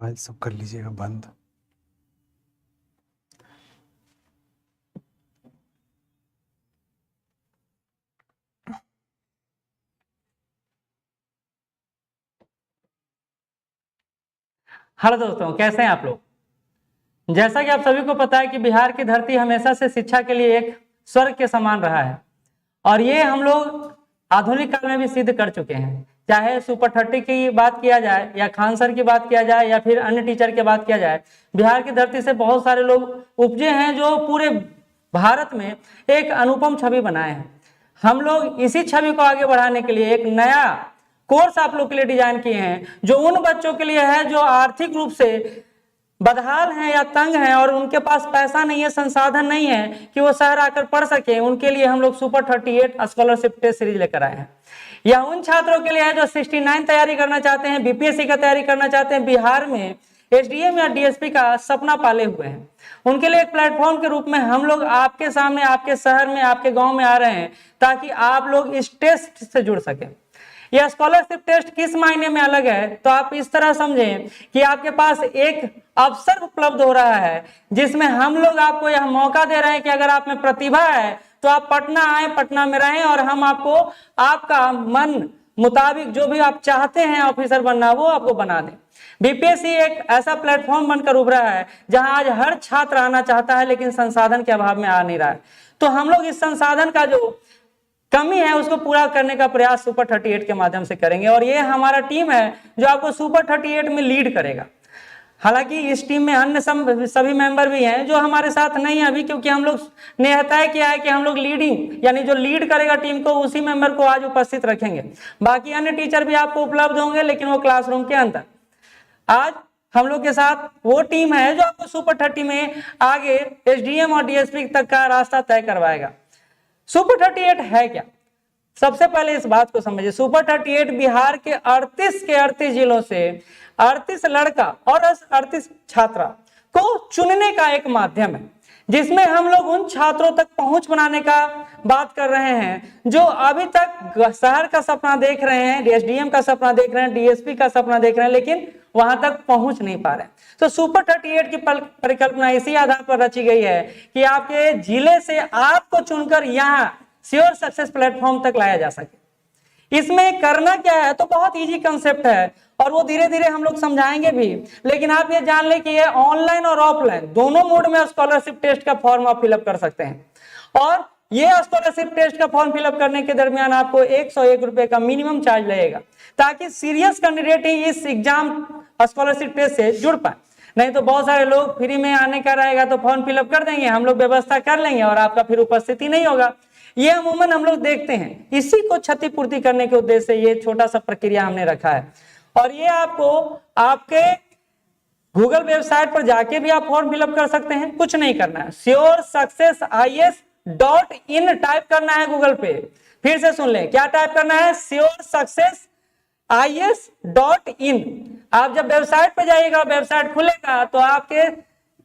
Mobile सब कर लीजिएगा बंद। हेलो दोस्तों, कैसे हैं आप लोग। जैसा कि आप सभी को पता है कि बिहार की धरती हमेशा से शिक्षा के लिए एक स्वर्ग के समान रहा है और ये हम लोग आधुनिक काल में भी सिद्ध कर चुके हैं। चाहे सुपर 30 की बात किया जाए या खान सर की बात किया जाए या फिर अन्य टीचर की बात किया जाए, बिहार की धरती से बहुत सारे लोग उपजे हैं जो पूरे भारत में एक अनुपम छवि बनाए हैं। हम लोग इसी छवि को आगे बढ़ाने के लिए एक नया कोर्स आप लोग के लिए डिजाइन किए हैं, जो उन बच्चों के लिए है जो आर्थिक रूप से बदहाल हैं या तंग हैं और उनके पास पैसा नहीं है, संसाधन नहीं है कि वो शहर आकर पढ़ सके। उनके लिए हम लोग सुपर 38 स्कॉलरशिप टेस्ट सीरीज लेकर आए हैं। यह उन छात्रों के लिए है जो 69 तैयारी करना चाहते हैं, बीपीएससी का तैयारी करना चाहते हैं, बिहार में एसडीएम या डीएसपी का सपना पाले हुए हैं। उनके लिए एक प्लेटफॉर्म के रूप में हम लोग आपके सामने, आपके शहर में, आपके गांव में आ रहे हैं ताकि आप लोग इस टेस्ट से जुड़ सके। यह स्कॉलरशिप टेस्ट किस मायने में अलग है, तो आप इस तरह समझें कि आपके पास एक अवसर उपलब्ध हो रहा है जिसमें हम लोग आपको यह मौका दे रहे हैं कि अगर आप में प्रतिभा है तो आप पटना आए, पटना में रहें और हम आपको आपका मन मुताबिक जो भी आप चाहते हैं ऑफिसर बनना वो आपको बना दें। बीपीएससी एक ऐसा प्लेटफॉर्म बनकर उभरा है जहां आज हर छात्र आना चाहता है लेकिन संसाधन के अभाव में आ नहीं रहा है। तो हम लोग इस संसाधन का जो कमी है उसको पूरा करने का प्रयास सुपर 38 के माध्यम से करेंगे और ये हमारा टीम है जो आपको सुपर 38 में लीड करेगा। हालांकि इस टीम में अन्य सभी मेंबर भी हैं जो हमारे साथ नहीं है अभी, क्योंकि हम लोग ने तय किया है कि हम लोग लीडिंग यानी जो लीड करेगा टीम को उसी मेंबर को आज उपस्थित रखेंगे। बाकी अन्य टीचर भी आपको उपलब्ध होंगे लेकिन वो क्लासरूम के अंदर। आज हम लोग के साथ वो टीम है जो आपको सुपर 30 में आगे एसडीएम और डीएसपी तक का रास्ता तय करवाएगा। सुपर 38 है क्या? सबसे पहले इस बात को समझिए, सुपर 38 बिहार के 38 जिलों से 38 लड़का और 38 छात्रा को चुनने का एक माध्यम है जिसमें हम लोग उन छात्रों तक पहुंच बनाने का बात कर रहे हैं जो अभी तक शहर का सपना देख रहे हैं, एसडीएम का सपना देख रहे हैं, डीएसपी का सपना देख रहे हैं, लेकिन वहां तक पहुंच नहीं पा रहे हैं। तो सुपर 38 की परिकल्पना इसी आधार पर रची गई है कि आपके जिले से आपको चुनकर यहाँ श्योर सक्सेस प्लेटफॉर्म तक लाया जा सके। इसमें करना क्या है तो बहुत इजी कंसेप्ट है और वो धीरे धीरे हम लोग समझाएंगे भी, लेकिन आप ये जान ले कि ये ऑनलाइन और ऑफलाइन दोनों मोड में स्कॉलरशिप टेस्ट का फॉर्म आप फिलअप कर सकते हैं और ये स्कॉलरशिप टेस्ट का फॉर्म फिलअप करने के दरमियान आपको 101 रुपए का मिनिमम चार्ज लगेगा ताकि सीरियस कैंडिडेट ही इस एग्जाम स्कॉलरशिप टेस्ट से जुड़ पाए। नहीं तो बहुत सारे लोग फ्री में आने का रहेगा तो फॉर्म फिलअप कर देंगे, हम लोग व्यवस्था कर लेंगे और आपका फिर उपस्थिति नहीं होगा। ये अमूमन हम लोग देखते हैं, इसी को क्षतिपूर्ति करने के उद्देश्य से ये छोटा सा प्रक्रिया हमने रखा है और ये आपको आपके गूगल वेबसाइट पर जाके भी आप फॉर्म फिलअप कर सकते हैं। कुछ नहीं करना है, SureSuccessIS.in टाइप करना है गूगल पे। फिर से सुन लें, क्या टाइप करना है? SureSuccessIS.in। आप जब वेबसाइट पे जाइएगा, वेबसाइट खुलेगा तो आपके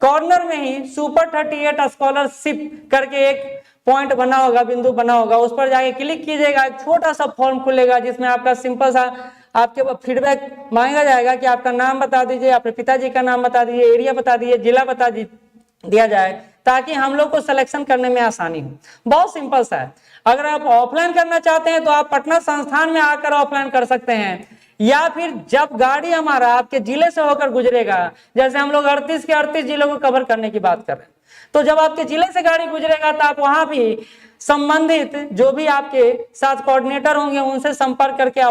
कॉर्नर में ही सुपर 38 स्कॉलरशिप करके एक पॉइंट बना होगा, बिंदु बना होगा, उस पर जाके क्लिक कीजिएगा, एक छोटा सा फॉर्म खुलेगा जिसमें आपका सिंपल सा आपके फीडबैक मांगा जाएगा कि आपका नाम बता दीजिए, अपने पिताजी का नाम बता दीजिए, एरिया बता दीजिए, जिला बता दिया जाए ताकि हम लोग को सिलेक्शन करने में आसानी हो। बहुत सिंपल सा है। अगर आप ऑफलाइन करना चाहते हैं तो आप पटना संस्थान में आकर ऑफलाइन कर सकते हैं या फिर जब गाड़ी हमारा आपके जिले से होकर गुजरेगा, जैसे हम लोग 38 के 38 जिलों को कवर करने की बात कर रहे हैं, तो जब आपके जिले से गाड़ी गुजरेगा तो आप वहां भी संबंधित जो भी आपके साथ कोऑर्डिनेटर होंगे उनसे संपर्क करके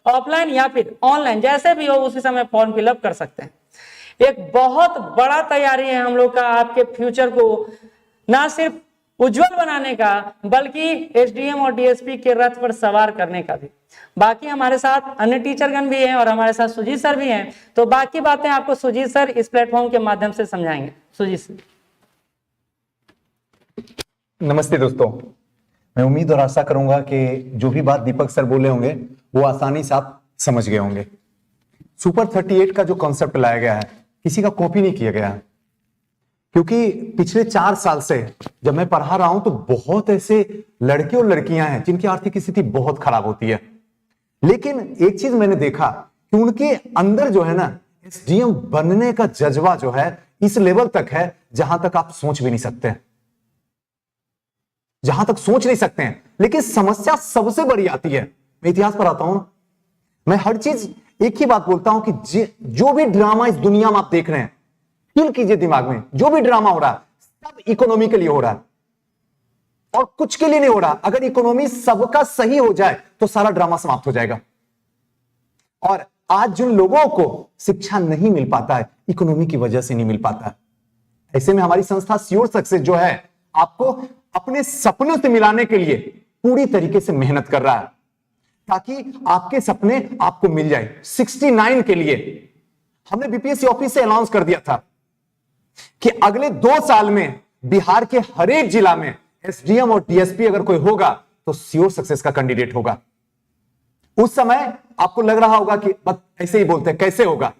ऑफलाइन या फिर ऑनलाइन जैसे भी हो उसी समय फॉर्म फिलअप कर सकते हैं। एक बहुत बड़ा तैयारी है हम लोग का आपके फ्यूचर को ना सिर्फ उज्जवल बनाने का बल्कि एसडीएम और डीएसपी के रथ पर सवार करने का भी। बाकी हमारे साथ अन्य टीचरगण भी हैं और हमारे साथ सुजीत सर भी हैं, तो बाकी बातें आपको सुजीत सर इस प्लेटफॉर्म के माध्यम से समझाएंगे। सुजीत सर। नमस्ते दोस्तों, मैं उम्मीद और आशा करूंगा कि जो भी बात दीपक सर बोले होंगे वो आसानी से आप समझ गए होंगे। सुपर 38 का जो कॉन्सेप्ट लाया गया है किसी का कॉपी नहीं किया गया है, क्योंकि पिछले 4 साल से जब मैं पढ़ा रहा हूं तो बहुत ऐसे लड़के और लड़कियां हैं जिनकी आर्थिक स्थिति बहुत खराब होती है, लेकिन एक चीज मैंने देखा कि उनके अंदर जो है ना एसडीएम बनने का जज्बा जो है इस लेवल तक है जहां तक आप सोच भी नहीं सकते हैं, जहां तक सोच नहीं सकते हैं। लेकिन समस्या सबसे बड़ी आती है, मैं इतिहास पर आता हूं, मैं हर चीज एक ही बात बोलता हूं कि जो भी ड्रामा इस दुनिया में आप देख रहे हैं, फील कीजिए दिमाग में, जो भी ड्रामा हो रहा है सब इकोनॉमी के लिए हो रहा है और कुछ के लिए नहीं हो रहा। अगर इकोनॉमी सबका सही हो जाए तो सारा ड्रामा समाप्त हो जाएगा। और आज जिन लोगों को शिक्षा नहीं मिल पाता है, इकोनॉमी की वजह से नहीं मिल पाता है। ऐसे में हमारी संस्था श्योर सक्सेस जो है आपको अपने सपनों से मिलाने के लिए पूरी तरीके से मेहनत कर रहा है ताकि आपके सपने आपको मिल जाए। 69 के लिए हमने बीपीएससी ऑफिस से अनाउंस कर दिया था कि अगले 2 साल में बिहार के हर एक जिला में एसडीएम और डीएसपी अगर कोई होगा तो श्योर सक्सेस का कैंडिडेट होगा। उस समय आपको लग रहा होगा कि बस ऐसे ही बोलते हैं, कैसे होगा?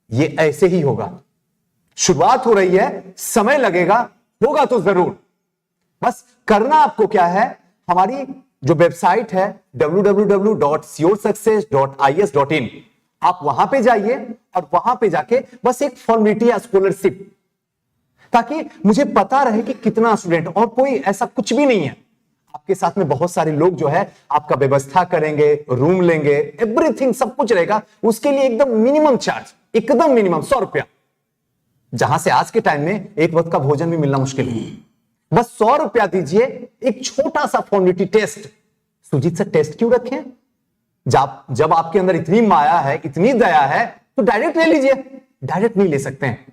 ये ऐसे ही होगा। शुरुआत हो रही है, समय लगेगा, होगा तो जरूर। बस करना आपको क्या है, हमारी जो वेबसाइट है www.sursuccess.is.in, आप वहां पे जाइए और वहां पे जाके बस एक फॉर्मेलिटी या स्कॉलरशिप, ताकि मुझे पता रहे कि कितना स्टूडेंट, और कोई ऐसा कुछ भी नहीं है। आपके साथ में बहुत सारे लोग जो है आपका व्यवस्था करेंगे, रूम लेंगे, एवरीथिंग सब कुछ रहेगा। उसके लिए एकदम मिनिमम चार्ज, एकदम मिनिमम 100 रुपया, जहां से आज के टाइम में एक वक्त का भोजन भी मिलना मुश्किल है। बस 100 रुपया दीजिए, एक छोटा सा formality test. Sujeet sir test क्यों रखें? जब आपके अंदर इतनी माया है, इतनी दया है, तो डायरेक्ट ले लीजिए। डायरेक्ट नहीं ले सकते हैं।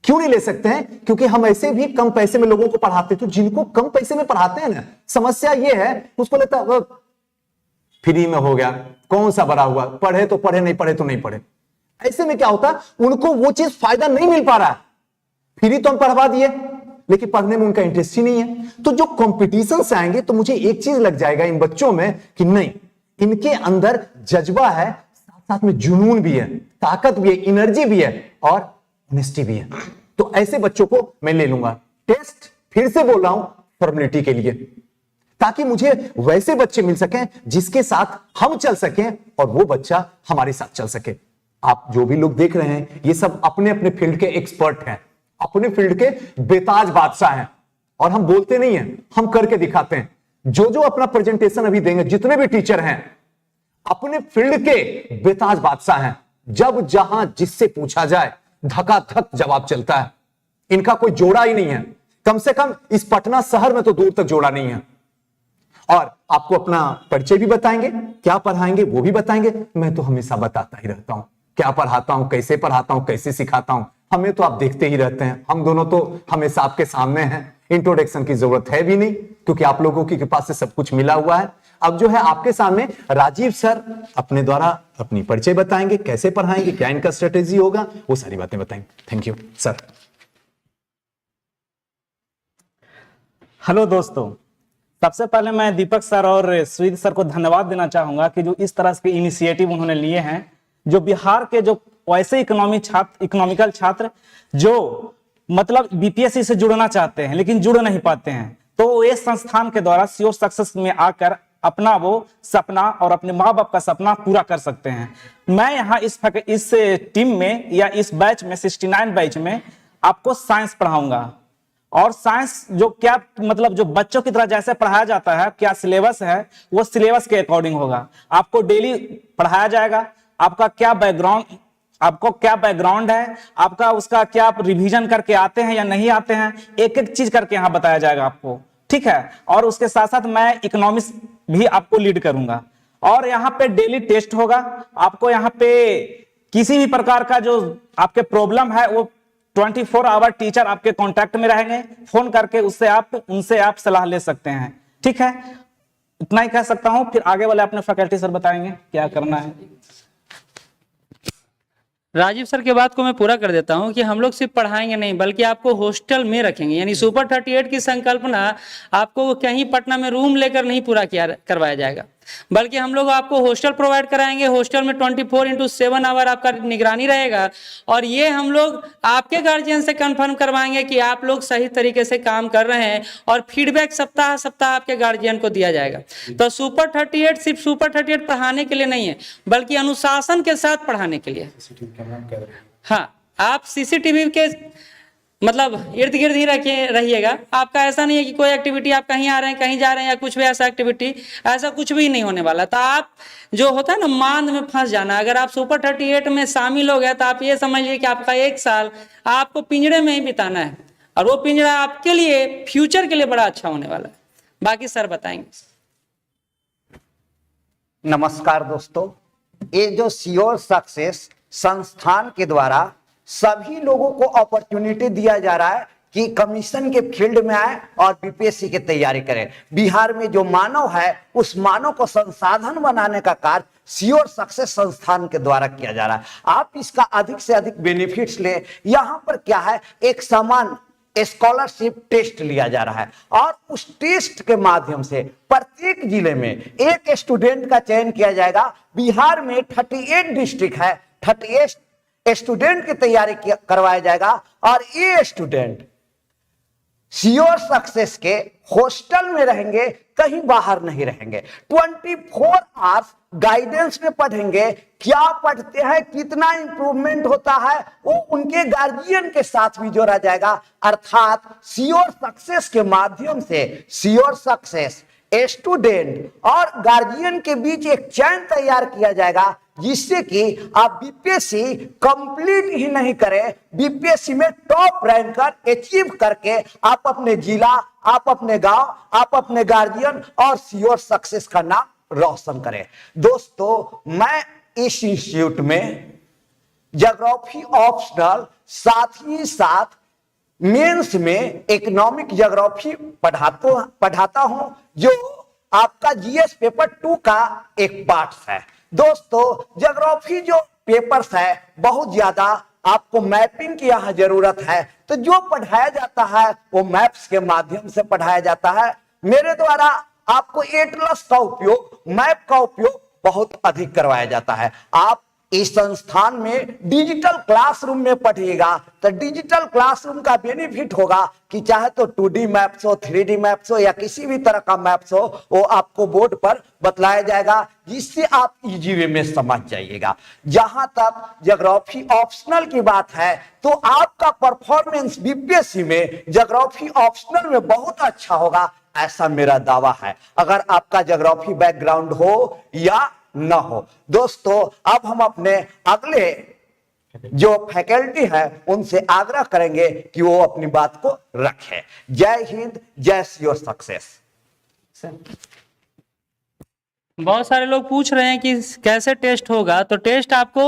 क्यों नहीं ले सकते हैं? क्योंकि हम ऐसे भी कम पैसे में लोगों को पढ़ाते। तो जिनको कम पैसे में पढ़ाते हैं ना, समस्या यह है उसको लगता है फ्री में हो गया, कौन सा बड़ा हुआ, पढ़े तो पढ़े, नहीं पढ़े तो नहीं पढ़े। ऐसे में क्या होता है, उनको वो चीज फायदा नहीं मिल पा रहा है। फ्री तो हम पढ़वा दिए लेकिन पढ़ने में उनका इंटरेस्ट ही नहीं है। तो जो कॉम्पिटिशन से आएंगे तो मुझे एक चीज लग जाएगा इन बच्चों में कि नहीं, इनके अंदर जज्बा है, साथ साथ में जुनून भी है, ताकत भी है, एनर्जी भी है और ऑनेस्टी भी है। तो ऐसे बच्चों को मैं ले लूंगा। टेस्ट फिर से बोल रहा हूं फॉर्मेलिटी के लिए, ताकि मुझे वैसे बच्चे मिल सकें जिसके साथ हम चल सकें और वो बच्चा हमारे साथ चल सके। आप जो भी लोग देख रहे हैं ये सब अपने अपने फील्ड के एक्सपर्ट हैं, अपने फील्ड के बेताज बादशाह हैं। और हम बोलते नहीं हैं, हम करके दिखाते हैं। जो जो अपना प्रेजेंटेशन अभी देंगे, जितने भी टीचर हैं अपने फील्ड के बेताज बादशाह हैं। जब जहां जिससे पूछा जाए धकाधक जवाब चलता है। इनका कोई जोड़ा ही नहीं है, कम से कम इस पटना शहर में तो दूर तक जोड़ा नहीं है। और आपको अपना परिचय भी बताएंगे, क्या पढ़ाएंगे वो भी बताएंगे। मैं तो हमेशा बताता ही रहता हूं क्या पढ़ाता हूं, कैसे पढ़ाता हूं, कैसे सिखाता हूं। हमें तो आप देखते ही रहते हैं, हम दोनों तो हमेशा आपके सामने हैं। इंट्रोडक्शन की जरूरत है भी नहीं क्योंकि आप लोगों की कृपा से सब कुछ मिला हुआ है। अब जो है आपके सामने राजीव सर अपने द्वारा अपनी परिचय बताएंगे, कैसे पढ़ाएंगे, क्या इनका स्ट्रेटेजी होगा, वो सारी बातें बताएंगे। Thank you sir. हेलो दोस्तों, सबसे पहले मैं दीपक सर और सुजीत सर को धन्यवाद देना चाहूंगा कि जो इस तरह के इनिशिएटिव उन्होंने लिए हैं। जो बिहार के जो वैसे इकोनॉमिकल छात्र जो मतलब बीपीएससी से जुड़ना चाहते हैं लेकिन जुड़ नहीं पाते हैं, तो ये संस्थान के द्वारा श्योर सक्सेस में आकर अपना वो सपना और अपने माँ बाप का सपना पूरा कर सकते हैं। मैं यहाँ इस टीम में या इस बैच में 69 बैच में आपको साइंस पढ़ाऊंगा। और साइंस जो क्या मतलब जो बच्चों की तरह जैसे पढ़ाया जाता है, क्या सिलेबस है वो सिलेबस के अकॉर्डिंग होगा। आपको डेली पढ़ाया जाएगा, आपका क्या बैकग्राउंड है, आपका उसका क्या आप रिवीजन करके आते हैं या नहीं आते हैं, एक एक चीज करके यहाँ बताया जाएगा आपको, ठीक है। और उसके साथ साथ मैं इकोनॉमिक्स भी आपको लीड करूंगा। और यहाँ पे डेली टेस्ट होगा। आपको यहाँ पे किसी भी प्रकार का जो आपके प्रॉब्लम है वो 24 आवर टीचर आपके कांटेक्ट में रहेंगे, फोन करके उनसे आप सलाह ले सकते हैं, ठीक है। इतना ही कह सकता हूं, फिर आगे वाले अपने फैकल्टी सर बताएंगे क्या करना है। राजीव सर के बात को मैं पूरा कर देता हूं कि हम लोग सिर्फ पढ़ाएंगे नहीं बल्कि आपको हॉस्टल में रखेंगे। यानी सुपर 38 की संकल्पना आपको कहीं पटना में रूम लेकर नहीं पूरा करवाया जाएगा, बल्कि हम लोग आपको हॉस्टल प्रोवाइड कराएंगे। हॉस्टल में 24/7 आवर आपका निगरानी रहेगा, और ये हम लोग आपके गार्जियन से कंफर्म करवाएंगे कि आप लोग सही तरीके से काम कर रहे हैं, और फीडबैक सप्ताह सप्ताह आपके गार्जियन को दिया जाएगा। तो सुपर 38 सिर्फ सुपर 38 पढ़ाने के लिए नहीं है, बल्कि अनुशासन के साथ पढ़ाने के लिए। हाँ, आप सीसीटीवी के मतलब इर्द गिर्द ही रहिएगा। आपका ऐसा नहीं है कि कोई एक्टिविटी आप कहीं आ रहे हैं, कहीं जा रहे हैं, या कुछ भी ऐसा एक्टिविटी, ऐसा कुछ भी नहीं होने वाला। तो आप जो होता है ना मांद में फंस जाना, अगर आप सुपर 38 में शामिल हो गए तो आप ये समझिए कि आपका 1 साल आपको पिंजरे में ही बिताना है, और वो पिंजरा आपके लिए फ्यूचर के लिए बड़ा अच्छा होने वाला है। बाकी सर बताएंगे। नमस्कार दोस्तों, ये जो श्योर सक्सेस संस्थान के द्वारा सभी लोगों को अपॉर्चुनिटी दिया जा रहा है कि कमीशन के फील्ड में आए और बीपीएससी की तैयारी करें। बिहार में जो मानव है उस मानव को संसाधन बनाने का कार्य श्योर सक्सेस संस्थान के द्वारा किया जा रहा है। आप इसका अधिक से अधिक बेनिफिट्स लें। यहाँ पर क्या है, एक समान स्कॉलरशिप टेस्ट लिया जा रहा है, और उस टेस्ट के माध्यम से प्रत्येक जिले में एक स्टूडेंट का चयन किया जाएगा। बिहार में 38 डिस्ट्रिक्ट है, 38 स्टूडेंट की तैयारी करवाया जाएगा, और ये स्टूडेंट श्योर सक्सेस के हॉस्टल में रहेंगे, कहीं बाहर नहीं रहेंगे। 24 आवर्स गाइडेंस में पढ़ेंगे। क्या पढ़ते हैं, कितना इंप्रूवमेंट होता है, वो उनके गार्जियन के साथ भी जोड़ा जाएगा। अर्थात श्योर सक्सेस के माध्यम से श्योर सक्सेस स्टूडेंट और गार्जियन के बीच एक चैन तैयार किया जाएगा, जिससे कि आप बीपीएससी कंप्लीट ही नहीं करें, बीपीएससी में टॉप रैंकर अचीव करके आप अपने जिला, आप अपने गांव, आप अपने गार्जियन और श्योर सक्सेस का नाम रोशन करें। दोस्तों, मैं इस इंस्टीट्यूट में ज्योग्राफी ऑप्शनल, साथ ही साथ मेंस में इकोनॉमिक ज्योग्राफी पढ़ाता हूं, जो आपका जीएस पेपर 2 का एक पार्ट है। दोस्तों, ज्योग्राफी जो पेपर्स है बहुत ज्यादा आपको मैपिंग की यहाँ जरूरत है, तो जो पढ़ाया जाता है वो मैप्स के माध्यम से पढ़ाया जाता है। मेरे द्वारा आपको एटलस का उपयोग, मैप का उपयोग बहुत अधिक करवाया जाता है। आप इस संस्थान में डिजिटल क्लासरूम में पढ़िएगा तो डिजिटल क्लासरूम का बेनिफिट होगा कि चाहे तो 2D मैप्स हो, 3D मैप्स हो, या किसी भी तरह का मैप्स हो, वो आपको बोर्ड पर बतलाया जाएगा, जिससे आप इजी वे में समझ जाइएगा। जहां तक ज्योग्राफी ऑप्शनल की बात है, तो आपका परफॉर्मेंस बीपीएससी में ज्योग्राफी ऑप्शनल में बहुत अच्छा होगा, ऐसा मेरा दावा है, अगर आपका ज्योग्राफी बैकग्राउंड हो या न हो। दोस्तों, अब हम अपने अगले जो फैकल्टी है उनसे आग्रह करेंगे कि वो अपनी बात को रखें। जय हिंद, जय श्योर सक्सेस। बहुत सारे लोग पूछ रहे हैं कि कैसे टेस्ट होगा, तो टेस्ट आपको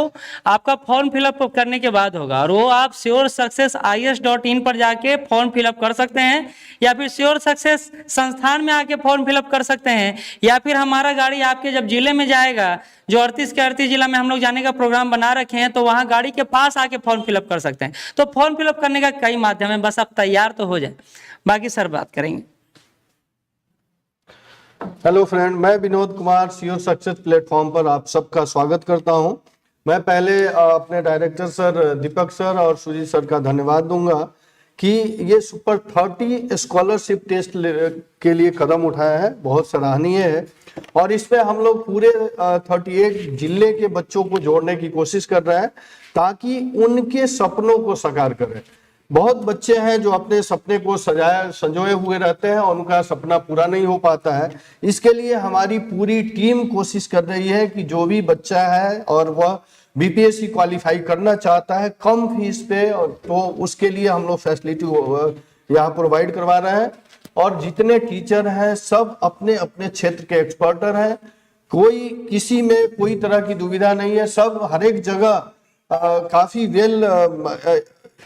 आपका फॉर्म फिलअप करने के बाद होगा, और वो आप श्योर सक्सेस IAS.in पर जाके फॉर्म फिलअप कर सकते हैं, या फिर श्योर सक्सेस संस्थान में आके फॉर्म फिलअप कर सकते हैं, या फिर हमारा गाड़ी आपके जब जिले में जाएगा, जो 38 के 38 जिला में हम लोग जाने का प्रोग्राम बना रखे हैं, तो वहाँ गाड़ी के पास आके फॉर्म फिलअप कर सकते हैं। तो फॉर्म फिलअप करने का कई माध्यम है, बस आप तैयार तो हो जाए। बाकी सर बात करेंगे। हेलो फ्रेंड, मैं Vinod Kumar sure success platform पर आप सबका स्वागत करता हूं। मैं पहले अपने डायरेक्टर सर दीपक सर और सुजीत सर का धन्यवाद दूंगा कि ये सुपर 30 स्कॉलरशिप टेस्ट के लिए कदम उठाया है, बहुत सराहनीय है। और इस पे हम लोग पूरे 38 जिले के बच्चों को जोड़ने की कोशिश कर रहे हैं, ताकि उनके सपनों को साकार करें। बहुत बच्चे हैं जो अपने सपने को संजोए हुए रहते हैं और उनका सपना पूरा नहीं हो पाता है। इसके लिए हमारी पूरी टीम कोशिश कर रही है कि जो भी बच्चा है और वह बीपीएससी क्वालिफाई करना चाहता है कम फीस पे, और तो उसके लिए हम लोग फैसिलिटी यहाँ प्रोवाइड करवा रहे हैं। और जितने टीचर हैं सब अपने अपने क्षेत्र के एक्सपर्टर हैं, कोई किसी में कोई तरह की दुविधा नहीं है, सब हर एक जगह काफी वेल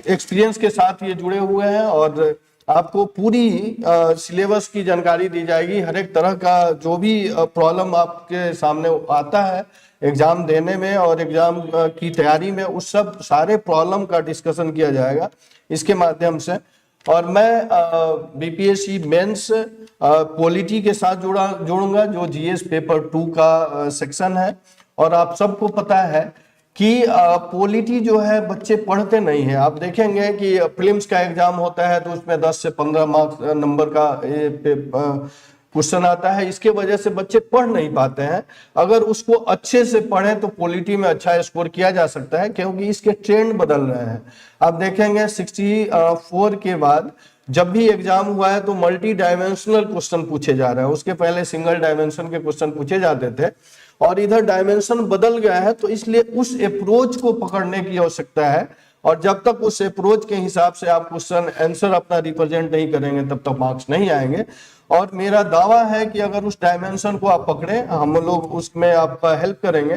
एक्सपीरियंस के साथ ये जुड़े हुए हैं, और आपको पूरी सिलेबस की जानकारी दी जाएगी। हर एक तरह का जो भी प्रॉब्लम आपके सामने आता है एग्जाम देने में और एग्जाम की तैयारी में, उस सब सारे प्रॉब्लम का डिस्कशन किया जाएगा इसके माध्यम से। और मैं बीपीएससी मेंस पॉलिटी के साथ जोड़ूंगा जो जीएस पेपर 2 का सेक्शन है। और आप सबको पता है कि पॉलिटी जो है बच्चे पढ़ते नहीं है। आप देखेंगे कि प्रीलिम्स का एग्जाम होता है तो उसमें 10 से 15 मार्क्स नंबर का क्वेश्चन आता है। इसके वजह से बच्चे पढ़ नहीं पाते हैं। अगर उसको अच्छे से पढ़ें तो पॉलिटी में अच्छा स्कोर किया जा सकता है, क्योंकि इसके ट्रेंड बदल रहे हैं। आप देखेंगे 64 के बाद जब भी एग्जाम हुआ है तो मल्टी डायमेंशनल क्वेश्चन पूछे जा रहे हैं। उसके पहले सिंगल डायमेंशन के क्वेश्चन पूछे जाते थे और इधर डायमेंशन बदल गया है, तो इसलिए उस अप्रोच को पकड़ने की आवश्यकता है। और जब तक उस अप्रोच के हिसाब से आप क्वेश्चन आंसर अपना रिप्रेजेंट नहीं करेंगे तब तक मार्क्स नहीं आएंगे। और मेरा दावा है कि अगर उस डायमेंशन को आप पकड़े, हम लोग उसमें आपका हेल्प करेंगे,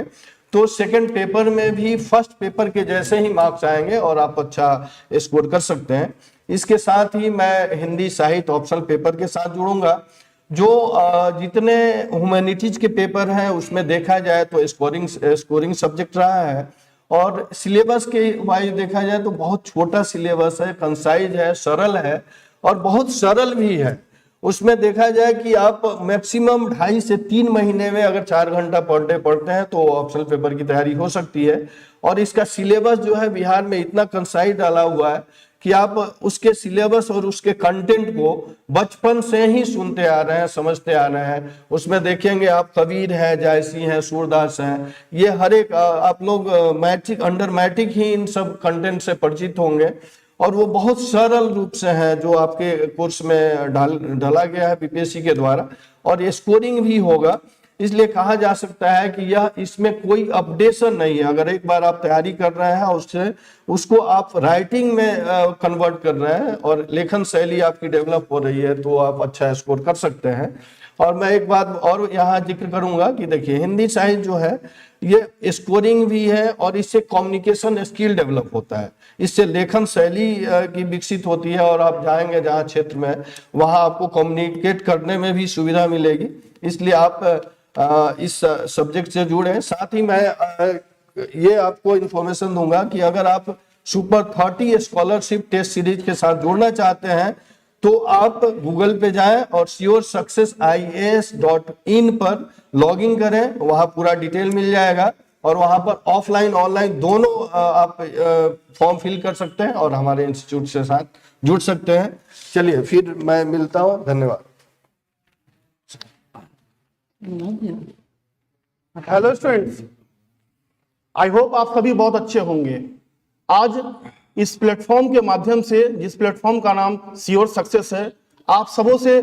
तो सेकंड पेपर में भी फर्स्ट पेपर के जैसे ही मार्क्स आएंगे और आप अच्छा स्कोर कर सकते हैं। इसके साथ ही मैं हिंदी साहित्य ऑप्शनल पेपर के साथ जुड़ूंगा। जो जितने ह्यूमैनिटीज के पेपर हैं उसमें देखा जाए तो स्कोरिंग सब्जेक्ट रहा है। और सिलेबस के वाइज देखा जाए तो बहुत छोटा सिलेबस है, कंसाइज है, सरल है और बहुत सरल भी है। उसमें देखा जाए कि आप मैक्सिमम 2.5 से 3 महीने में अगर 4 घंटा पर डे पढ़ते हैं तो ऑप्शनल पेपर की तैयारी हो सकती है। और इसका सिलेबस जो है बिहार में इतना कंसाइज डाला हुआ है कि आप उसके सिलेबस और उसके कंटेंट को बचपन से ही सुनते आ रहे हैं, समझते आ रहे हैं। उसमें देखेंगे आप कबीर है, जायसी हैं, सूरदास हैं, ये हर एक आप लोग मैट्रिक अंडर मैट्रिक ही इन सब कंटेंट से परिचित होंगे। और वो बहुत सरल रूप से है जो आपके कोर्स में डाला गया है बीपीएससी के द्वारा, और ये स्कोरिंग भी होगा। इसलिए कहा जा सकता है कि यह इसमें कोई अपडेशन नहीं है। अगर एक बार आप तैयारी कर रहे हैं उससे उसको आप राइटिंग में कन्वर्ट कर रहे हैं और लेखन शैली आपकी डेवलप हो रही है तो आप अच्छा स्कोर कर सकते हैं। और मैं एक बात और यहाँ जिक्र करूंगा कि देखिए हिंदी साहित्य जो है ये स्कोरिंग भी है और इससे कम्युनिकेशन स्किल डेवलप होता है, इससे लेखन शैली की विकसित होती है और आप जाएंगे जहाँ क्षेत्र में वहाँ आपको कम्युनिकेट करने में भी सुविधा मिलेगी। इसलिए आप इस सब्जेक्ट से जुड़े। साथ ही मैं ये आपको इंफॉर्मेशन दूंगा कि अगर आप सुपर 30 स्कॉलरशिप टेस्ट सीरीज के साथ जुड़ना चाहते हैं तो आप गूगल पे जाएं और sursuccessias.in पर लॉगिन करें, वहां पूरा डिटेल मिल जाएगा और वहां पर ऑफलाइन ऑनलाइन दोनों आप फॉर्म फिल कर सकते हैं और हमारे इंस्टीट्यूट से साथ जुड़ सकते हैं। चलिए फिर मैं मिलता हूं, धन्यवाद। हेलो स्टूडेंट्स, आई होप आप सभी बहुत अच्छे होंगे। आज इस प्लेटफॉर्म के माध्यम से, जिस प्लेटफॉर्म का नाम श्योर सक्सेस है, आप सबों से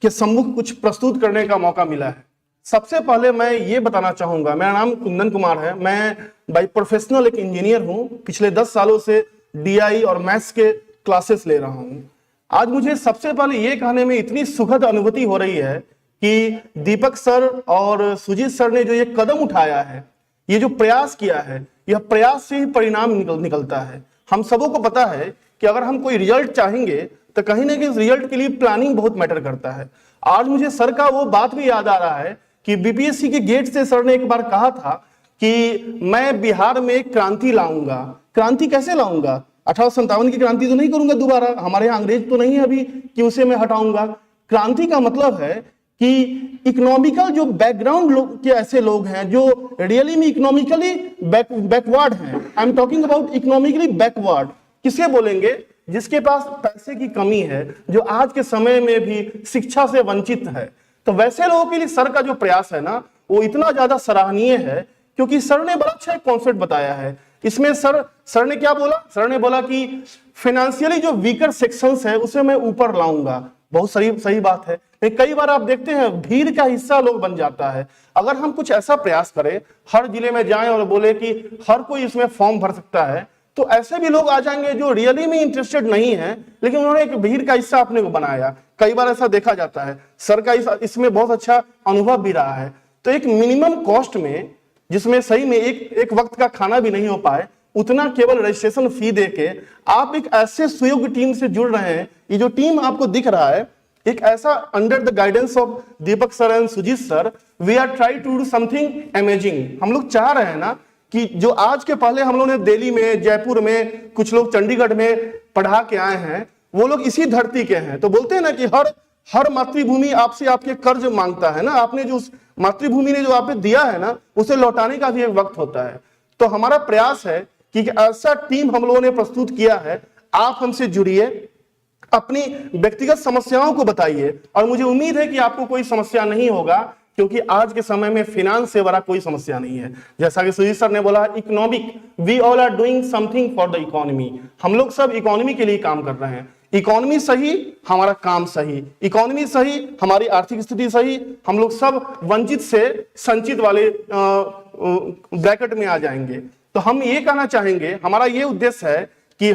के सम्मुख कुछ प्रस्तुत करने का मौका मिला है। सबसे पहले मैं ये बताना चाहूंगा, मेरा नाम कुंदन कुमार है, मैं बाय प्रोफेशनल एक इंजीनियर हूं। पिछले 10 सालों से डीआई और मैथ्स के क्लासेस ले रहा हूं। आज मुझे सबसे पहले ये कहने में इतनी सुखद अनुभूति हो रही है कि दीपक सर और सुजीत सर ने जो ये कदम उठाया है, ये जो प्रयास किया है, यह प्रयास से ही परिणाम निकलता है। हम सबों को पता है कि अगर हम कोई रिजल्ट चाहेंगे तो कहीं ना कहीं रिजल्ट के लिए प्लानिंग बहुत मैटर करता है। आज मुझे सर का वो बात भी याद आ रहा है कि बीपीएससी के गेट से सर ने एक बार कहा था कि मैं बिहार में एक क्रांति लाऊंगा। क्रांति कैसे लाऊंगा? 1857 की क्रांति तो नहीं करूंगा दोबारा, हमारे यहाँ अंग्रेज तो नहीं है अभी कि उसे मैं हटाऊंगा। क्रांति का मतलब है कि इकोनॉमिकल जो बैकग्राउंड के ऐसे लोग हैं जो रियली में इकोनॉमिकली बैकवर्ड हैं, I am talking about economically backward. किसे बोलेंगे? जिसके पास पैसे की कमी है, जो आज के समय में भी शिक्षा से वंचित है। तो वैसे लोगों के लिए सर का जो प्रयास है ना, वो इतना ज्यादा सराहनीय है क्योंकि सर ने बड़ा अच्छा एक कॉन्सेप्ट बताया है। इसमें सर ने क्या बोला? सर ने बोला कि फाइनेंशियली जो वीकर सेक्शंस है उसे मैं ऊपर लाऊंगा। बहुत सही बात है। कई बार आप देखते हैं भीड़ का हिस्सा लोग बन जाता है। अगर हम कुछ ऐसा प्रयास करें, हर जिले में जाएं और बोले कि हर कोई इसमें फॉर्म भर सकता है, तो ऐसे भी लोग आ जाएंगे जो रियली में इंटरेस्टेड नहीं है, लेकिन उन्होंने एक भीड़ का हिस्सा अपने को बनाया। कई बार ऐसा देखा जाता है। सर का इसमें बहुत अच्छा अनुभव भी रहा है। तो एक मिनिमम कॉस्ट में, जिसमें सही में एक वक्त का खाना भी नहीं हो पाए, उतना केवल रजिस्ट्रेशन फी देके आप एक ऐसे सुयोग्य टीम से जुड़ रहे हैं। ये जो टीम आपको दिख रहा है, एक ऐसा under the guidance of Deepak sir and Sujeet sir, we are try to do something amazing. हम लोग चाह रहे हैं ना कि जो आज के पहले हम लोगों ने दिल्ली में, जयपुर में, कुछ लोग चंडीगढ़ में पढ़ा के आए हैं, वो लोग इसी धरती के हैं। तो बोलते हैं ना कि हर मातृभूमि आपसे आपके कर्ज मांगता है ना, आपने जो उस मातृभूमि ने जो आप पे दिया है ना, उसे लौटाने का भी एक वक्त होता है। तो हमारा प्रयास है कि ऐसा टीम हम लोगों ने प्रस्तुत किया है, आप हमसे जुड़िए, अपनी व्यक्तिगत समस्याओं को बताइए, और मुझे उम्मीद है कि आपको कोई समस्या नहीं होगा, क्योंकि आज के समय में फिनांस से बड़ा कोई समस्या नहीं है। जैसा कि सुजीत सर ने बोला, economic, we all are doing something for the economy. हम लोग सब इकोनॉमी के लिए काम कर रहे हैं। इकोनॉमी सही, हमारा काम सही, इकोनॉमी सही, हमारी आर्थिक स्थिति सही, हम लोग सब वंचित से संचित वाले ब्रैकेट में आ जाएंगे। तो हम ये कहना चाहेंगे, हमारा ये उद्देश्य है कि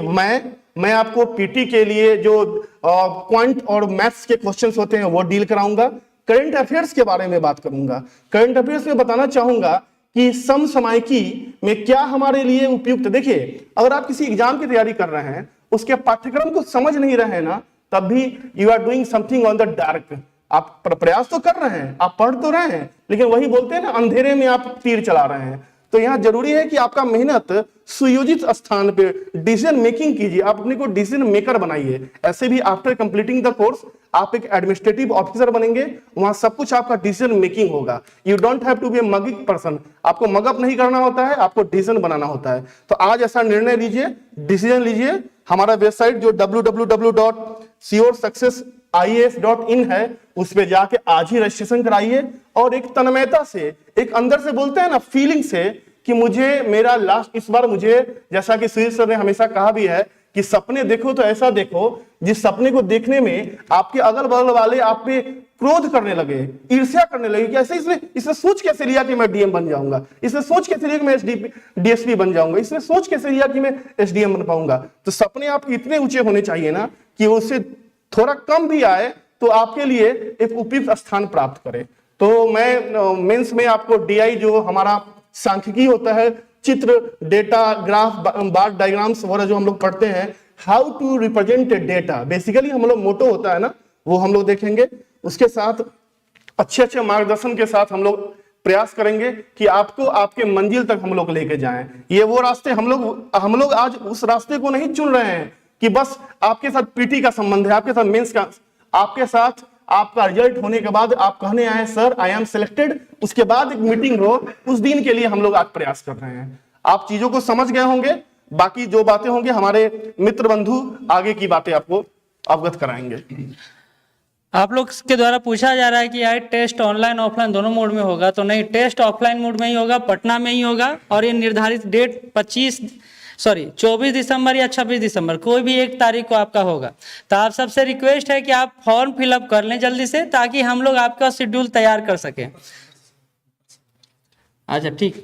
मैं आपको पीटी के लिए जो क्वांट और मैथ्स के क्वेश्चंस होते हैं वो डील कराऊंगा। करंट अफेयर्स के बारे में बात करूंगा। करंट अफेयर्स में बताना चाहूंगा कि समसामयिकी में क्या हमारे लिए उपयुक्त। देखिए, अगर आप किसी एग्जाम की तैयारी कर रहे हैं, उसके पाठ्यक्रम को समझ नहीं रहे हैं ना, तब भी you are doing something on the dark. आप प्रयास तो कर रहे हैं, आप पढ़ तो रहे हैं, लेकिन वही बोलते हैं ना, अंधेरे में आप तीर चला रहे हैं। तो यहां जरूरी है कि आपका मेहनत सुयोजित स्थान पे डिसीजन मेकिंग कीजिए, आप अपने को डिसीजन मेकर बनाइए। ऐसे भी आफ्टर कंप्लीटिंग द कोर्स आप एक एडमिनिस्ट्रेटिव ऑफिसर बनेंगे, वहां सब कुछ आपका डिसीजन मेकिंग होगा। You don't have to be a mugging person, आपको मगअप नहीं करना होता है, आपको डिसीजन बनाना होता है। तो आज ऐसा निर्णय लीजिए, डिसीजन लीजिए। हमारा वेबसाइट जो www.sursuccessies.in है, उस पे जाके आज ही रजिस्ट्रेशन कराइए, और एक तन्मयता से, एक अंदर से बोलते हैं ना, फीलिंग से, कि मुझे मेरा लास्ट, इस बार मुझे, जैसा कि सुजीत सर ने हमेशा कहा भी है कि सपने देखो तो ऐसा देखो जिस सपने को देखने में आपके अगल बगल वाले आप पे क्रोध करने लगे, ईर्ष्या करने लगे कि ऐसे इसने सोच कैसे लिया कि मैं डीएम बन जाऊंगा, इसने सोच कैसे लिया कि मैं डीएसपी बन जाऊंगा, इसने सोच कैसे लिया कि मैं एसडीएम बन पाऊंगा। तो सपने आपके इतने ऊंचे होने चाहिए ना कि उससे थोड़ा कम भी आए तो आपके लिए एक उपयुक्त स्थान प्राप्त करे। तो मैं मेंस में आपको डीआई जो हमारा सांख्यिकी होता है, चित्र, डेटा, ग्राफ, बार डायग्राम्स वगैरह जो हम लोग पढ़ते हैं, how to represent data, basically हम लोग मोटो होता है ना, वो हम लोग देखेंगे। उसके साथ अच्छे मार्गदर्शन के साथ हम लोग प्रयास करेंगे कि आपको आपके मंजिल तक हम लोग लेके जाएं। ये वो रास्ते हम लोग आज उस रास्ते को नहीं चुन रहे हैं कि बस आपके साथ पीटी का संबंध है, आपके साथ मेंस का, आपके साथ आपका रिजल्ट होने के बाद आप कहने आए सर आई एम सिलेक्टेड, उसके बाद एक मीटिंग हो, उस दिन के लिए हम लोग आज प्रयास कर रहे हैं। आप चीजों को समझ गए होंगे, बाकी जो बातें होंगे हमारे मित्र बंधु आगे की बातें आपको अवगत कराएंगे। आप लोग के द्वारा पूछा जा रहा है कि यार टेस्ट ऑनलाइन ऑफलाइन दोनों मोड में होगा, तो नहीं, टेस्ट ऑफलाइन मोड में ही होगा, पटना में ही होगा, और ये निर्धारित डेट 24 दिसंबर या 26 दिसंबर, कोई भी एक तारीख को आपका होगा। तो आप सबसे रिक्वेस्ट है कि आप फॉर्म फिलअप कर लें जल्दी से, ताकि हम लोग आपका शेड्यूल तैयार कर सकें। अच्छा ठीक,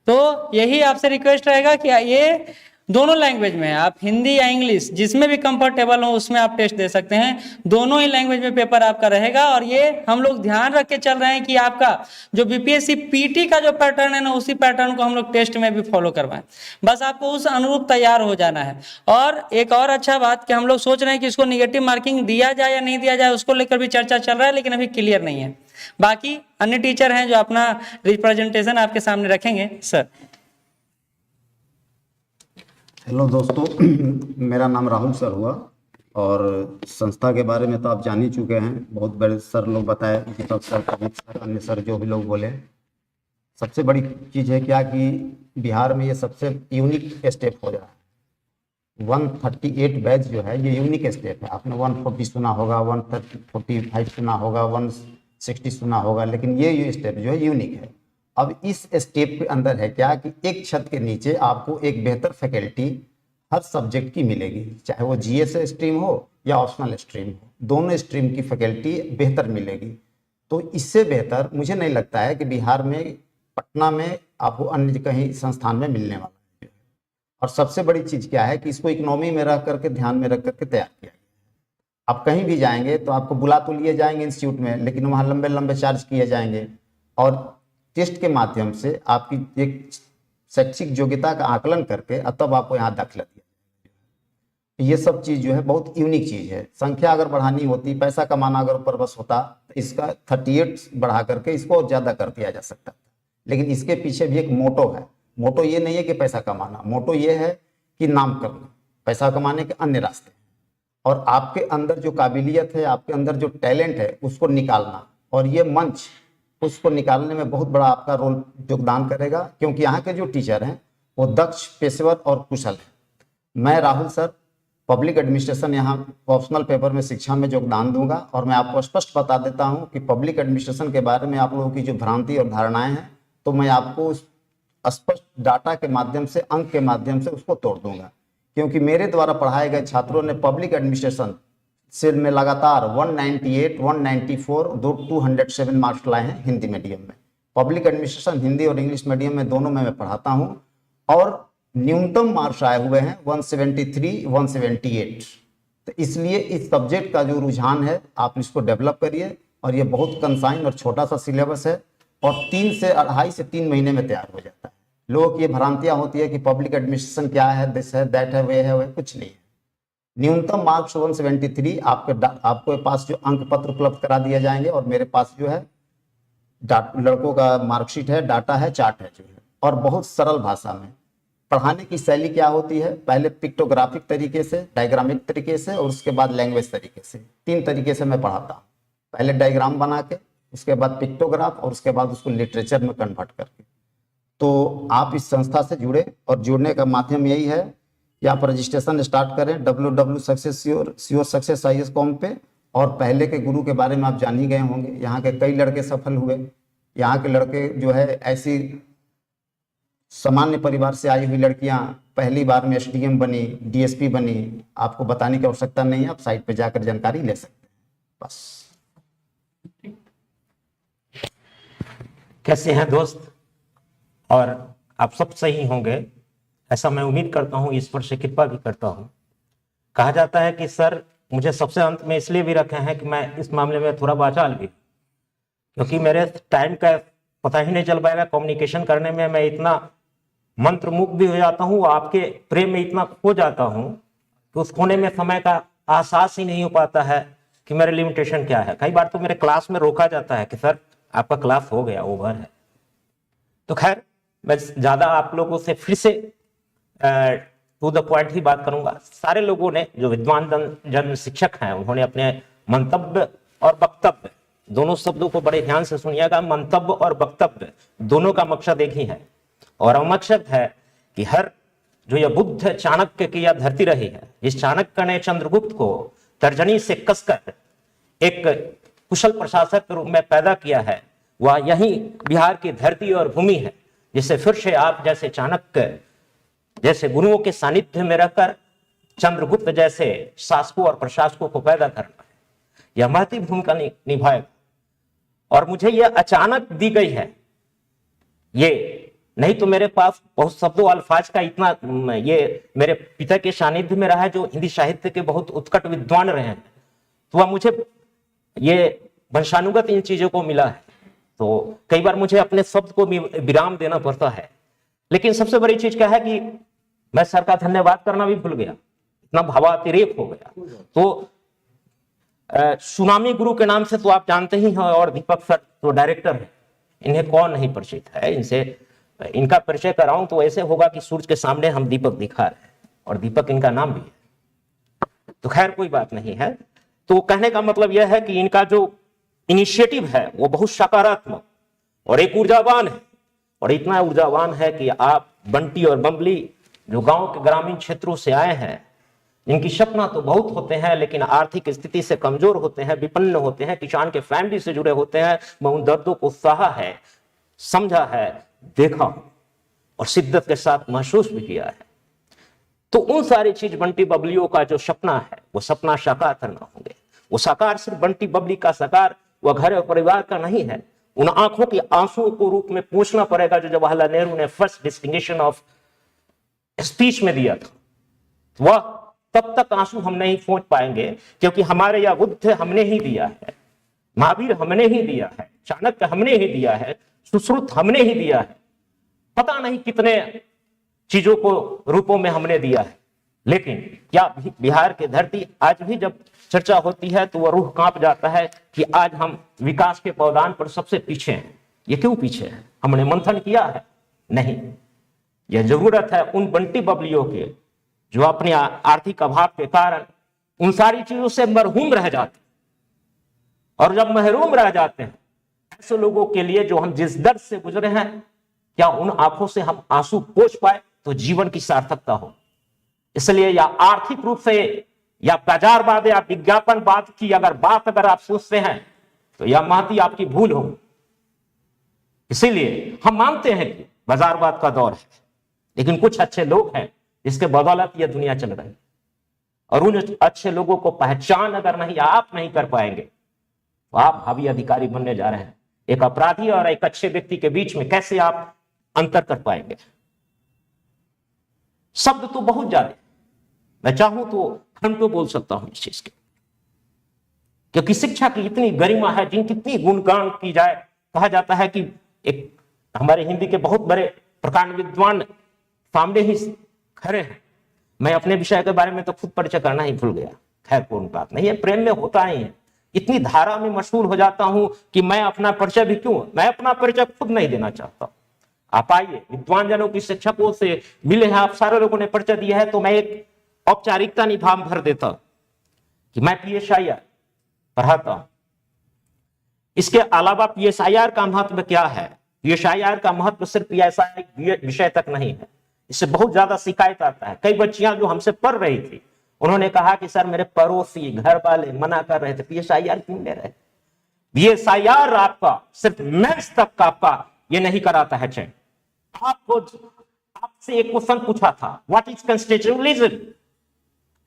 तो यही आपसे रिक्वेस्ट रहेगा कि ये दोनों लैंग्वेज में है, आप हिंदी या इंग्लिश जिसमें भी कंफर्टेबल हो उसमें आप टेस्ट दे सकते हैं। दोनों ही लैंग्वेज में पेपर आपका रहेगा, और ये हम लोग ध्यान रख के चल रहे हैं कि आपका जो बीपीएससी पीटी का जो पैटर्न है ना, उसी पैटर्न को हम लोग टेस्ट में भी फॉलो करवाएं। बस आपको उस अनुरूप तैयार हो जाना है। और एक और अच्छा बात कि हम लोग सोच रहे हैं कि इसको निगेटिव मार्किंग दिया जाए या नहीं दिया जाए, उसको लेकर भी चर्चा चल रहा है, लेकिन अभी क्लियर नहीं है। बाकी अन्य टीचर हैं जो अपना रिप्रेजेंटेशन आपके सामने रखेंगे। सर हेलो दोस्तों, मेरा नाम राहुल सर हुआ, और संस्था के बारे में तो आप जान ही चुके हैं, बहुत बड़े सर लोग बताए, दीपक सर, कवित सर, अन्य सर जो भी लोग बोले। सबसे बड़ी चीज़ है क्या कि बिहार में ये सबसे यूनिक स्टेप हो रहा है। 138 बैच जो है ये यूनिक स्टेप है। आपने 140 सुना होगा, 145 सुना होगा, 160 सुना होगा, लेकिन ये स्टेप जो है यूनिक है। अब इस स्टेप के अंदर है क्या कि एक छत के नीचे आपको एक बेहतर फैकल्टी हर सब्जेक्ट की मिलेगी, चाहे वो जीएस स्ट्रीम हो या ऑप्शनल स्ट्रीम हो, दोनों स्ट्रीम की फैकल्टी बेहतर मिलेगी। तो इससे बेहतर मुझे नहीं लगता है कि बिहार में, पटना में आपको अन्य कहीं संस्थान में मिलने वाला है। और सबसे बड़ी चीज़ क्या है कि इसको इकोनॉमी में रह करके, ध्यान में रख करके तैयार किया गया। आप कहीं भी जाएंगे तो आपको बुला तो लिए जाएंगे इंस्टीट्यूट में, लेकिन वहाँ लंबे लंबे चार्ज किए जाएंगे, और टेस्ट के माध्यम से आपकी एक शैक्षिक योग्यता का आकलन करके तब आपको यहाँ दाखिला दिया। ये सब चीज़ जो है बहुत यूनिक चीज़ है। संख्या अगर बढ़ानी होती, पैसा कमाना अगर ऊपर बस होता, तो इसका 38 बढ़ा करके इसको ज़्यादा कर दिया जा सकता था। लेकिन इसके पीछे भी एक मोटो है। मोटो ये नहीं है कि पैसा कमाना, मोटो ये है कि नाम करना। पैसा कमाने के अन्य रास्ते। और आपके अंदर जो काबिलियत है, आपके अंदर जो टैलेंट है, उसको निकालना, और ये मंच उसको निकालने में बहुत बड़ा आपका रोल योगदान करेगा, क्योंकि यहाँ के जो टीचर हैं वो दक्ष, पेशेवर और कुशल हैं। मैं राहुल सर पब्लिक एडमिनिस्ट्रेशन यहाँ ऑप्शनल पेपर में शिक्षा में योगदान दूंगा, और मैं आपको स्पष्ट बता देता हूँ कि पब्लिक एडमिनिस्ट्रेशन के बारे में आप लोगों की जो भ्रांति और धारणाएं हैं, तो मैं आपको उस स्पष्ट डाटा के माध्यम से, अंक के माध्यम से उसको तोड़ दूंगा, क्योंकि मेरे द्वारा पढ़ाए गए छात्रों ने पब्लिक एडमिनिस्ट्रेशन से में लगातार 198, 194, 207 मार्क्स लाए हैं हिंदी मीडियम में। पब्लिक एडमिनिस्ट्रेशन हिंदी और इंग्लिश मीडियम में दोनों में मैं पढ़ाता हूं, और न्यूनतम मार्क्स आए हुए हैं 173, 178। तो इसलिए इस सब्जेक्ट का जो रुझान है आप इसको डेवलप करिए, और ये बहुत कंसाइन और छोटा सा सिलेबस है, और 3 से 2.5 से 3 महीने में तैयार हो जाता है। लोगों की ये भ्रांतियां होती है कि पब्लिक एडमिनिस्ट्रेशन क्या है, दिस है, दैट है, वे है, वे कुछ नहीं है। न्यूनतम मार्क्स 173 आपके पास जो अंक पत्र उपलब्ध करा दिए जाएंगे, और मेरे पास जो है लड़कों का मार्कशीट है, डाटा है, चार्ट है जो है, और बहुत सरल भाषा में। पढ़ाने की शैली क्या होती है, पहले पिक्टोग्राफिक तरीके से, डायग्रामिक तरीके से, और उसके बाद लैंग्वेज तरीके से। 3 तरीके से मैं पढ़ाता हूँ, पहले डायग्राम बना के, उसके बाद पिक्टोग्राफ, और उसके बाद उसको लिटरेचर में कन्वर्ट करके। तो आप इस संस्था से जुड़े, और जुड़ने का माध्यम यही है कि आप रजिस्ट्रेशन स्टार्ट करें www.success.com पे, और पहले के गुरु के बारे में आप जान ही गए होंगे। यहाँ के कई लड़के सफल हुए, यहाँ के लड़के जो है ऐसी सामान्य परिवार से आई हुई लड़कियां पहली बार में एसडीएम बनी, डीएसपी बनी। आपको बताने की आवश्यकता नहीं है, आप साइट पे जाकर जानकारी ले सकते हैं। बस। कैसे हैं दोस्त? और आप सब सही होंगे ऐसा मैं उम्मीद करता हूं, ईश्वर से कृपा भी करता हूं। कहा जाता है कि सर मुझे सबसे अंत में इसलिए भी रखे हैं कि मैं इस मामले में थोड़ा बाचाल भी, क्योंकि मेरे टाइम का पता ही नहीं चल पाएगा। कम्युनिकेशन करने में मैं इतना मंत्रमुग्ध भी हो जाता हूँ, आपके प्रेम में इतना खो जाता हूँ कि उस खोने में समय का एहसास ही नहीं हो पाता है कि मेरे लिमिटेशन क्या है। कई बार तो मेरे क्लास में रोका जाता है कि सर आपका क्लास हो गया, ओवर है। तो खैर मैं ज्यादा आप लोगों से फिर से टू द पॉइंट ही बात करूंगा। सारे लोगों ने, जो विद्वान जन शिक्षक हैं, उन्होंने अपने मंतव्य और वक्तव्य, दोनों शब्दों को बड़े ध्यान से सुनिएगा। मंतव्य और वक्तव्य दोनों का मकसद एक ही है, और मकसद है कि हर जो यह बुद्ध चाणक्य की यह धरती रही है, जिस चाणक्य ने चंद्रगुप्त को तर्जनी से कसकर एक कुशल प्रशासक के रूप में पैदा किया है, वह यही बिहार की धरती और भूमि है, जिसे फिर से आप जैसे चाणक्य जैसे गुरुओं के सानिध्य में रहकर चंद्रगुप्त जैसे शासकों और प्रशासकों को पैदा करना है। यह महत्वपूर्ण भूमिका निभाएगा, और मुझे यह अचानक दी गई है। ये नहीं तो मेरे पास बहुत शब्दों अल्फाज का इतना, ये मेरे पिता के सानिध्य में रहा है, जो हिंदी साहित्य के बहुत उत्कट विद्वान रहे हैं, तो वह मुझे ये वंशानुगत इन चीजों को मिला है। तो कई बार मुझे अपने शब्द को भी विराम देना पड़ता है। लेकिन सबसे बड़ी चीज क्या है कि मैं सर का धन्यवाद करना भी भूल गया, इतना भावातिरेक हो गया। तो सुनामी गुरु के नाम से तो आप जानते ही हैं, और दीपक सर तो डायरेक्टर है, इन्हें कौन नहीं परिचित है। इनका परिचय कराऊं तो ऐसे होगा कि सूर्य के सामने हम दीपक दिखा रहे हैं, और दीपक इनका नाम भी है। तो खैर कोई बात नहीं है। तो कहने का मतलब यह है कि इनका जो इनिशिएटिव है वो बहुत सकारात्मक और एक ऊर्जावान है, और इतना ऊर्जावान है कि आप बंटी और बम्बली जो गांव के ग्रामीण क्षेत्रों से आए हैं, जिनकी सपना तो बहुत होते हैं लेकिन आर्थिक स्थिति से कमजोर होते हैं, विपन्न होते हैं, किसान के फैमिली से जुड़े होते हैं, मैं उन दर्दों को सहा है, समझा है, देखा और शिद्दत के साथ महसूस भी किया है। तो उन सारी चीज बंटी बबलियों का जो सपना है, वो सपना साकार करना होंगे। वो साकार सिर्फ बंटी बबली का साकार, वह घर और परिवार का नहीं है। उन आंखों के आंसुओं को रूप में पूछना पड़ेगा जो जवाहरलाल नेहरू ने फर्स्ट डिस्टिंक्शन ऑफ स्पीच में दिया था। वह तब तक आंसू हम नहीं पहुंच पाएंगे, क्योंकि हमारे यह बुद्ध हमने ही दिया है, महावीर हमने ही दिया है, चाणक्य हमने ही दिया है, सुश्रुत हमने ही दिया है, पता नहीं कितने चीजों को रूपों में हमने दिया है। लेकिन क्या बिहार की धरती आज भी जब चर्चा होती है तो वह रूह कांप जाता है कि आज हम विकास के पौधान पर सबसे पीछे हैं। ये क्यों पीछे है? हमने मंथन किया है? नहीं। यह जरूरत है उन बंटी बबलियों के जो अपने आर्थिक अभाव के कारण उन सारी चीजों से मरहूम रह जाते हैं। और जब महरूम रह जाते हैं ऐसे लोगों के लिए जो हम जिस दर्द से गुजरे हैं, क्या उन आंखों से हम आंसू पोंछ पाए तो जीवन की सार्थकता हो। इसलिए या आर्थिक रूप से या बाजारवाद या विज्ञापनवाद की अगर आप सोचते हैं तो यह महती आपकी भूल होगी। इसीलिए हम मानते हैं कि बाजारवाद का दौर है, लेकिन कुछ अच्छे लोग हैं जिसके बदौलत यह दुनिया चल रही है। और उन अच्छे लोगों को पहचान अगर आप नहीं कर पाएंगे तो आप हावी अधिकारी बनने जा रहे हैं। एक अपराधी और एक अच्छे व्यक्ति के बीच में कैसे आप अंतर कर पाएंगे। शब्द तो बहुत ज्यादा, मैं चाहूं तो घंटों बोल सकता हूं इस चीज के, क्योंकि शिक्षा की इतनी गरिमा है, जिनकी इतनी गुणगान की जाए। कहा जाता है कि एक हमारे हिंदी के बहुत बड़े प्रकांड विद्वान सामने ही खड़े हैं। मैं अपने विषय के बारे में तो खुद परिचय करना ही भूल गया। खैर कोई बात नहीं है, प्रेम में होता ही है। इतनी धारा में मशहूर हो जाता हूं कि मैं अपना परिचय भी क्यों, मैं अपना परिचय खुद नहीं देना चाहता। आप आइए, विद्वान जनों की शिक्षकों से मिले हैं, आप सारे लोगों ने परिचय दिया है, तो मैं एक औपचारिकता निभाम भर देता कि मैं PSIR पढ़ाता हूं। इसके अलावा PSIR का महत्व क्या है? PSIR का महत्व सिर्फ ऐसा विषय तक नहीं है, इससे बहुत ज्यादा शिकायत आता है। कई बच्चियां जो हमसे पढ़ रही थी उन्होंने कहा कि सर मेरे पड़ोसी घर वाले मना कर रहे थे, PSIR क्यों ले रहे? PSIR आपका सिर्फ मेंस तक का आपका ये नहीं कराता है चेक। आपसे एक क्वेश्चन पूछा था, व्हाट इज कॉन्स्टिट्यूशनलिज्म?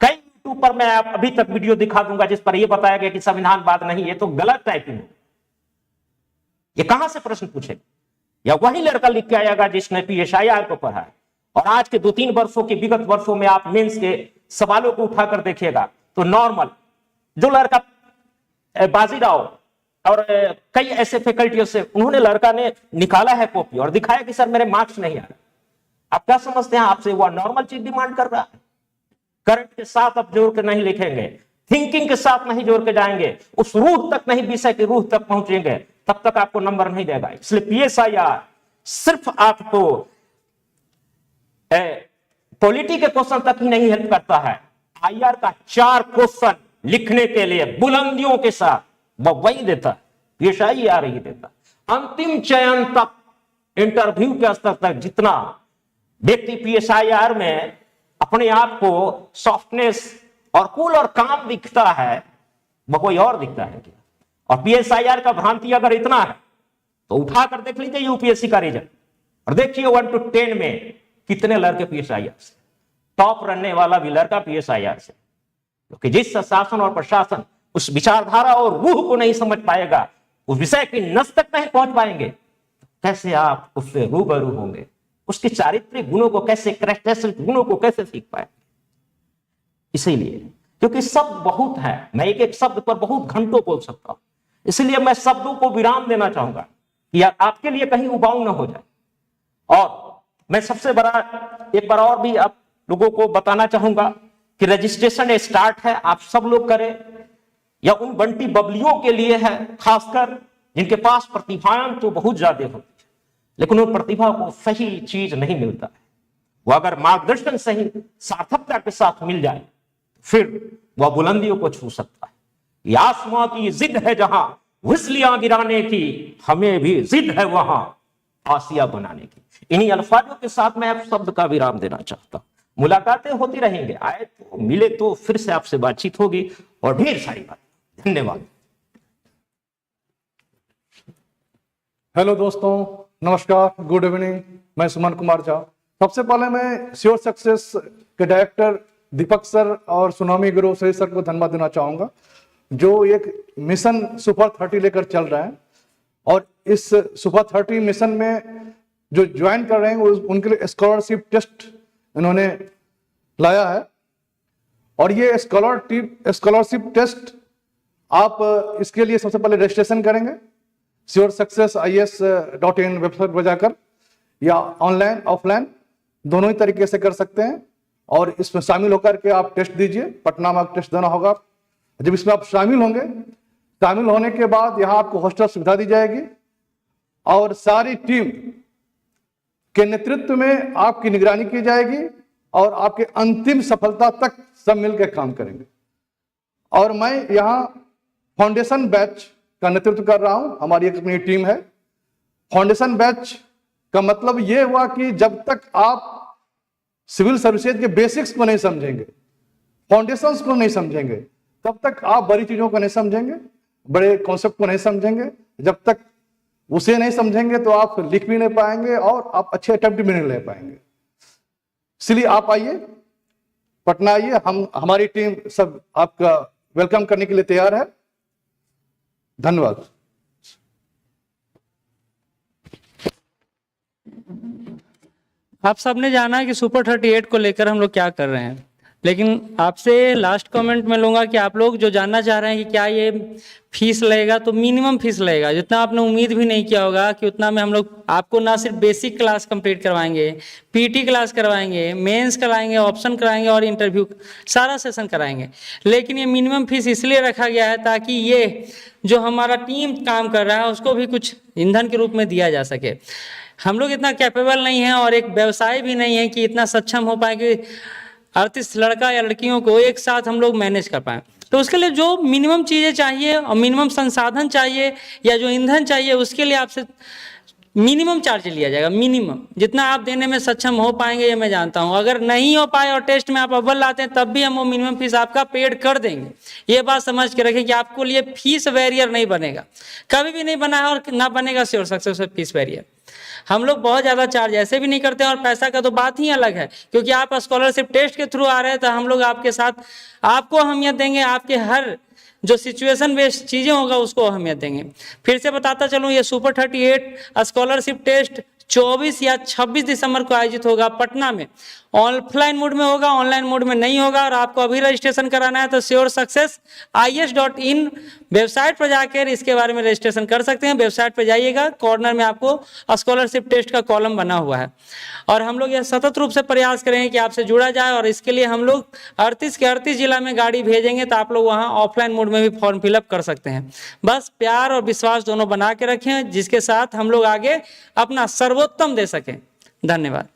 कई यूट्यूब पर मैं अभी तक वीडियो दिखा दूंगा जिस पर यह बताया गया कि संविधानवाद नहीं, ये तो गलत टाइपिंग है। ये कहां से प्रश्न पूछेगा? या वही लड़का लिख के आएगा जिसने PSIR को पढ़ा है। और आज के 2-3 वर्षों के विगत वर्षों में आप मेंस के सवालों को उठाकर देखिएगा तो नॉर्मल जो लड़का बाजीराव और कई ऐसे फैकल्टियों से उन्होंने लड़का ने निकाला है कॉपी और दिखाया कि सर मेरे मार्क्स नहीं आ रहे। आप क्या समझते हैं? आपसे वह नॉर्मल चीज डिमांड कर रहा है। करंट के साथ आप जोड़ के नहीं लिखेंगे, थिंकिंग के साथ नहीं जोड़ के जाएंगे, उस रूह तक नहीं, विषय की रूह तक पहुंचेंगे, तब तक आपको नंबर नहीं देगा। इसलिए PSIR सिर्फ आपको पॉलिटी के क्वेश्चन तक ही नहीं हेल्प करता है, IR का 4 क्वेश्चन लिखने के लिए बुलंदियों के साथ वो वही देता है, PSIR ही देता। अंतिम चयन तक, इंटरव्यू के स्तर तक जितना व्यक्ति PSIR में अपने आप को सॉफ्टनेस और कूल और काम दिखता है, वो कोई और दिखता है क्या? और PSIR का भ्रांति अगर इतना है तो उठाकर देख लीजिए UPSC का रिजल्ट और देखिए 1 to 10 में कितने लड़के PSIR से। टॉप रनने वाला भी लड़का PSIR से, क्योंकि जिस शासन और प्रशासन उस विचारधारा और रूह को नहीं समझ पाएगा, उस विषय की नस तक नहीं पहुंच पाएंगे, कैसे आप उससे रूबरू होंगे? उसके चारित्रिक गुणों को कैसे, कैरेक्टरिस्टिक गुणों को कैसे सीख पाएंगे? इसीलिए क्योंकि शब्द बहुत है, मैं एक एक शब्द पर बहुत घंटों बोल सकता हूं, इसलिए मैं शब्दों को विराम देना चाहूंगा कि आपके लिए कहीं उबाऊ ना हो जाए। और मैं सबसे बड़ा एक बार और भी आप लोगों को बताना चाहूंगा कि रजिस्ट्रेशन स्टार्ट है, आप सब लोग करें। या उन बंटी बबलियों के लिए है, खासकर जिनके पास प्रतिभाएं तो बहुत ज्यादा होती है, लेकिन उन प्रतिभा को सही चीज नहीं मिलता है। वो अगर मार्गदर्शन सही सार्थकता के साथ मिल जाए फिर वह बुलंदियों को छू सकता है। ये आसमां की जिद है जहां विस्लियां गिराने की, हमें भी जिद है वहां आसिया बनाने की। इन्हीं अल्फाजों के साथ मैं आप शब्द का विराम देना चाहता हूं। मुलाकातें होती रहेंगे, आए तो मिले तो फिर से आपसे बातचीत होगी और ढेर सारी बात। धन्यवाद। हेलो दोस्तों, नमस्कार, गुड इवनिंग। मैं सुमन कुमार झा। सबसे पहले मैं श्योर सक्सेस के डायरेक्टर दीपक सर और सुनामी गुरु सही सर को धन्यवाद देना चाहूंगा, जो एक मिशन सुपर 30 लेकर चल रहे हैं। और इस सुपर 30 मिशन में जो ज्वाइन कर रहे हैं उनके लिए स्कॉलरशिप टेस्ट इन्होंने लाया है। और ये स्कॉलरशिप टेस्ट आप इसके लिए सबसे पहले रजिस्ट्रेशन करेंगे sursuccessis.in वेबसाइट पर जाकर, या ऑनलाइन ऑफलाइन दोनों ही तरीके से कर सकते हैं। और इसमें शामिल होकर के आप टेस्ट दीजिए। पटना में आपको टेस्ट देना होगा। जब इसमें आप शामिल होंगे, शामिल होने के बाद यहाँ आपको हॉस्टल सुविधा दी जाएगी और सारी टीम के नेतृत्व में आपकी निगरानी की जाएगी और आपके अंतिम सफलता तक सब मिलकर काम करेंगे। और मैं यहाँ फाउंडेशन बैच का नेतृत्व कर रहा हूँ। हमारी एक अपनी टीम है। फाउंडेशन बैच का मतलब ये हुआ कि जब तक आप सिविल सर्विसेज के बेसिक्स को नहीं समझेंगे, फाउंडेशंस को नहीं समझेंगे, तब तक आप बड़ी चीजों को नहीं समझेंगे, बड़े कॉन्सेप्ट को नहीं समझेंगे। जब तक उसे नहीं समझेंगे तो आप लिख भी नहीं पाएंगे और आप अच्छे अटेम्प्ट भी नहीं ले पाएंगे। इसलिए आप आइए, पटना आइए, हमारी टीम सब आपका वेलकम करने के लिए तैयार है। धन्यवाद। आप सबने जाना कि सुपर 38 को लेकर हम लोग क्या कर रहे हैं, लेकिन आपसे लास्ट कमेंट में लूँगा कि आप लोग जो जानना चाह रहे हैं कि क्या ये फीस लगेगा, तो मिनिमम फीस लगेगा। जितना आपने उम्मीद भी नहीं किया होगा कि उतना में हम लोग आपको ना सिर्फ बेसिक क्लास कंप्लीट करवाएंगे, पीटी क्लास करवाएंगे, मेंस कराएंगे, ऑप्शन कराएंगे और इंटरव्यू सारा सेशन कराएंगे। लेकिन ये मिनिमम फीस इसलिए रखा गया है ताकि ये जो हमारा टीम काम कर रहा है उसको भी कुछ ईंधन के रूप में दिया जा सके। हम लोग इतना कैपेबल नहीं है और एक व्यवसाय भी नहीं है कि इतना सक्षम हो पाए कि 38 लड़का या लड़कियों को एक साथ हम लोग मैनेज कर पाएँ। तो उसके लिए जो मिनिमम चीज़ें चाहिए और मिनिमम संसाधन चाहिए या जो ईंधन चाहिए, उसके लिए आपसे मिनिमम चार्ज लिया जाएगा। मिनिमम जितना आप देने में सक्षम हो पाएंगे ये मैं जानता हूँ। अगर नहीं हो पाए और टेस्ट में आप अव्वल लाते हैं तब भी हम वो मिनिमम फीस आपका पेड कर देंगे। ये बात समझ के रखें कि आपको लिए फीस बैरियर नहीं बनेगा, कभी भी नहीं बना है और ना बनेगा श्योर सक्सेस फीस बैरियर। हम लोग बहुत ज़्यादा चार्ज ऐसे भी नहीं करते हैं और पैसा का तो बात ही अलग है, क्योंकि आप स्कॉलरशिप टेस्ट के थ्रू आ रहे हैं तो हम लोग आपके साथ आपको अहमियत देंगे, आपके हर जो सिचुएशन बेस्ड चीज़ें होगा उसको अहमियत देंगे। फिर से बताता चलूँ, ये सुपर 38 स्कॉलरशिप टेस्ट 24 या 26 दिसंबर को आयोजित होगा पटना में। ऑफलाइन मोड में होगा, ऑनलाइन मोड में नहीं होगा। और आपको अभी रजिस्ट्रेशन कराना है तो श्योर सक्सेस IS.in वेबसाइट पर जाकर इसके बारे में रजिस्ट्रेशन कर सकते हैं। वेबसाइट पर जाइएगा, कॉर्नर में आपको स्कॉलरशिप टेस्ट का कॉलम बना हुआ है। और हम लोग यह सतत रूप से प्रयास करेंगे कि आपसे जुड़ा जाए और इसके लिए हम लोग 38 के 38 जिला में गाड़ी भेजेंगे तो आप लोग वहाँ ऑफलाइन मोड में भी फॉर्म फिलअप कर सकते हैं। बस प्यार और विश्वास दोनों बना के रखें, जिसके साथ हम लोग आगे अपना सर्वोत्तम दे सकें। धन्यवाद।